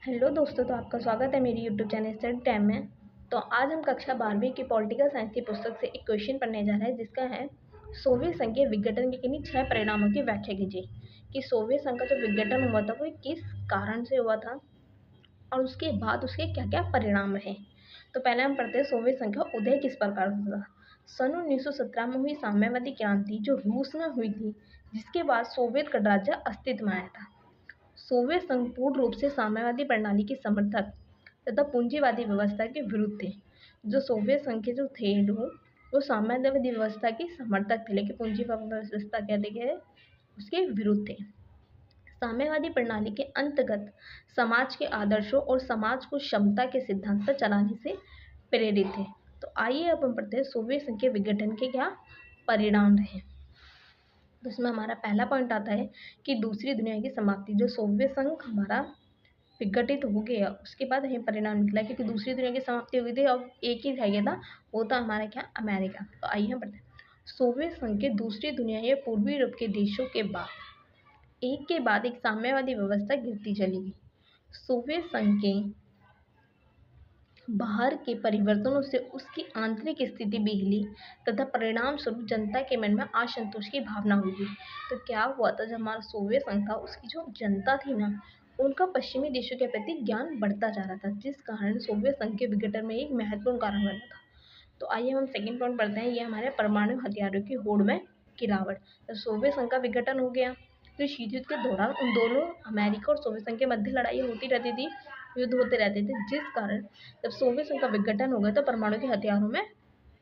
Hello दोस्तों, तो आपका स्वागत है मेरी यूट्यूब चैनल स्टडी टाइम में। तो आज हम कक्षा 12वीं की पॉलिटिकल साइंस की पुस्तक से एक क्वेश्चन पढ़ने जा रहे हैं, जिसका है सोवियत संघ के विघटन के किन्हीं 6 परिणामों की व्याख्या कीजिए। कि सोवियत संघ का जो विघटन हुआ था वो किस कारण से हुआ था और उसके बाद उसके क्या क्या परिणाम रहे। तो पहले हम पढ़ते हैं सोवियत संघ का उदय किस प्रकार हुआ था। सन 1917 में हुई साम्यवादी क्रांति जो रूस में हुई थी, जिसके बाद सोवियत गणराज्य अस्तित्व में आया था। सोवियत संघ पूर्ण रूप से साम्यवादी प्रणाली के समर्थक तथा पूंजीवादी व्यवस्था के विरुद्ध थे। जो सोवियत संघ के जो थे लोग, वो साम्यवादी व्यवस्था के समर्थक थे, लेकिन पूंजीवादी व्यवस्था क्या थे, उसके विरुद्ध थे। साम्यवादी प्रणाली के अंतर्गत समाज के आदर्शों और समाज को क्षमता के सिद्धांत पर चलाने से प्रेरित थे। तो आइए अब हम पढ़ते हैं सोवियत संघ के विघटन के क्या परिणाम रहे। तो इसमें हमारा पहला पॉइंट आता है कि दूसरी दुनिया की समाप्ति। जो सोवियत संघ हमारा विघटित हो गया, उसके बाद हमें परिणाम निकला, क्योंकि दूसरी दुनिया की समाप्ति हो गई थी और एक ही रह गया था, वो था हमारा क्या, अमेरिका। तो आइए हम पढ़ते हैं। सोवियत संघ के दूसरी दुनिया या पूर्वी यूरोप के देशों के बाद एक के बाद एक साम्यवादी व्यवस्था गिरती चली गई। सोवियत संघ के बाहर के परिवर्तनों से उसकी आंतरिक स्थिति बिगड़ी तथा परिणाम स्वरूप जनता के मन में असंतोष की भावना हुई। तो क्या हुआ था, जब हमारा सोवियत संघ था, उसकी जो जनता थी ना, उनका पश्चिमी देशों के प्रति ज्ञान बढ़ता जा रहा था, जिस कारण सोवियत संघ के विघटन में एक महत्वपूर्ण कारण बना था। तो आइए हम सेकंड पॉइंट पढ़ते हैं। ये हमारे परमाणु हथियारों की होड़ में गिरावट। तो सोवियत संघ का विघटन हो गया, फिर शीत युद्ध के दौरान उन दोनों अमेरिका और सोवियत संघ के मध्य लड़ाई होती रहती थी, युद्ध होते रहते थे, जिस कारण जब सोवियत संघ का विघटन हो गया तो परमाणु के हथियारों में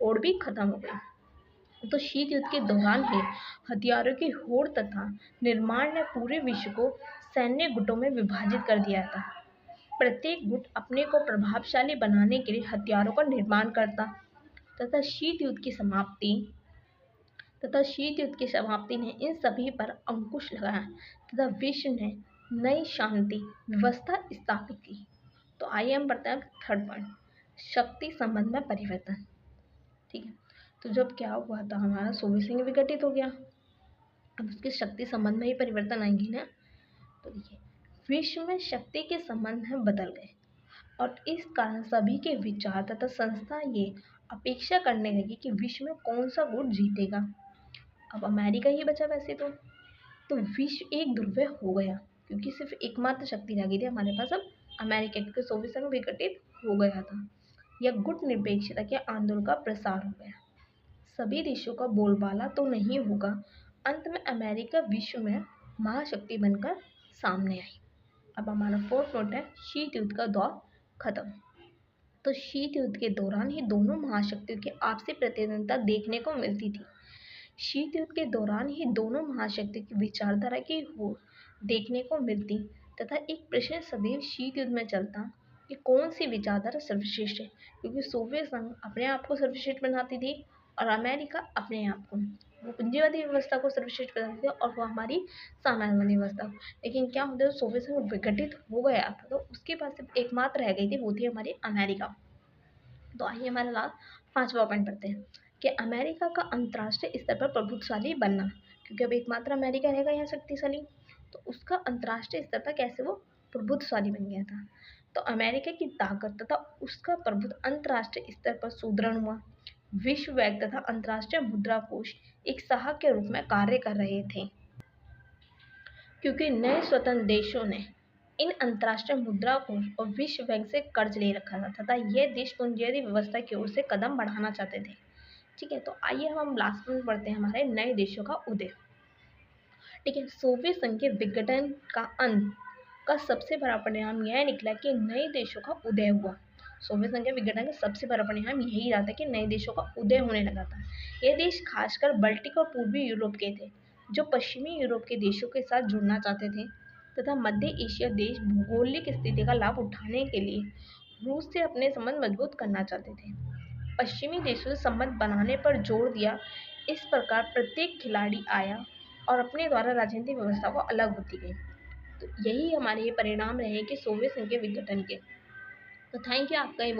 होड़ भी खत्म हो गई। तो शीत युद्ध के दौरान ही हथियारों की होड़ तथा निर्माण ने पूरे विश्व को सैन्य गुटों में विभाजित कर दिया था। प्रत्येक गुट अपने को प्रभावशाली बनाने के लिए हथियारों का निर्माण करता तथा शीत युद्ध की समाप्ति ने इन सभी पर अंकुश लगाया तथा विश्व ने नई शांति व्यवस्था स्थापित की। तो आइए हम बढ़ते हैं थर्ड पॉइंट, शक्ति संबंध में परिवर्तन। ठीक है, तो जब क्या हुआ था, हमारा सोवियत संघ विघटित हो गया, अब उसके शक्ति संबंध में ही परिवर्तन आएंगे ना। तो देखिए, विश्व में शक्ति के संबंध में बदल गए और इस कारण सभी के विचार तथा संस्था ये अपेक्षा करने लगी कि विश्व में कौन सा गुट जीतेगा। अब अमेरिका ही बचा वैसे तो विश्व एक ध्रुव हो गया, क्योंकि सिर्फ एकमात्र शक्ति रह गई थी हमारे पास अब अमेरिका, क्योंकि सोवियत संघ विघटित हो गया था। यह गुट निरपेक्षता के आंदोलन का प्रसार हो गया। सभी देशों का बोलबाला तो नहीं होगा। अंत में अमेरिका विश्व में महाशक्ति बनकर सामने आई। अब हमारा फोर्थ पॉइंट है, शीत युद्ध का दौर खत्म। तो शीत युद्ध के दौरान ही दोनों महाशक्तियों की आपसी प्रतिद्वंदिता देखने को मिलती थी। शीत युद्ध के दौरान ही दोनों महाशक्तियों की विचारधारा की हो देखने को मिलती तथा एक प्रश्न सदैव शीत युद्ध में चलता कि कौन सी विचारधारा सर्वश्रेष्ठ है, क्योंकि सोवियत संघ अपने आप को सर्वश्रेष्ठ बनाती थी और अमेरिका अपने आप को, वो पूंजीवादी व्यवस्था को सर्वश्रेष्ठ बनाती थी और वो हमारी साम्यवादी व्यवस्था को। लेकिन क्या होता है, सोवियत संघ विघटित हो गया था तो उसके पास सिर्फ एकमात्र रह गई थी, वो थी हमारी अमेरिका। तो आइए हमारा लास्ट पांचवा पॉइंट पढ़ते हैं कि अमेरिका का अंतर्राष्ट्रीय स्तर पर प्रभुत्वशाली बनना, क्योंकि अब एकमात्र अमेरिका रहेगा यहाँ शक्तिशाली, तो उसका अंतर्राष्ट्रीय स्तर पर कैसे वो प्रभुत्वशाली बन गया था। तो अमेरिका की ताकत तथा उसका प्रभुत्व अंतर्राष्ट्रीय स्तर पर सुदृढ़ हुआ। विश्व बैंक तथा अंतर्राष्ट्रीय मुद्रा कोष एक सहायक के रूप में कार्य कर रहे थे, क्योंकि नए स्वतंत्र देशों ने इन अंतर्राष्ट्रीय मुद्रा कोष और विश्व बैंक से कर्ज ले रखा था तथा यह देश पूंजीवादी व्यवस्था की ओर से कदम बढ़ाना चाहते थे। ठीक है, तो आइए हम लास्ट में पढ़ते हैं हमारे नए देशों का उदय। ठीक है, सोवियत संघ के विघटन का अंत का सबसे बड़ा परिणाम यह निकला कि नए देशों का उदय हुआ। सोवियत संघ के विघटन का सबसे बड़ा परिणाम यही रहा था कि नए देशों का उदय होने लगा था। ये देश खासकर बाल्टिक और पूर्वी यूरोप के थे, जो पश्चिमी यूरोप के देशों के साथ जुड़ना चाहते थे तथा मध्य एशिया देश भौगोलिक स्थिति का लाभ उठाने के लिए रूस से अपने संबंध मजबूत करना चाहते थे। पश्चिमी देशों से संबंध बनाने पर जोर दिया। इस प्रकार प्रत्येक खिलाड़ी आया और अपने द्वारा राजनीतिक व्यवस्था को अलग होती गई। तो यही हमारे ये परिणाम रहे कि सोवियत संघ के विघटन के। तो थैंक यू आपका ये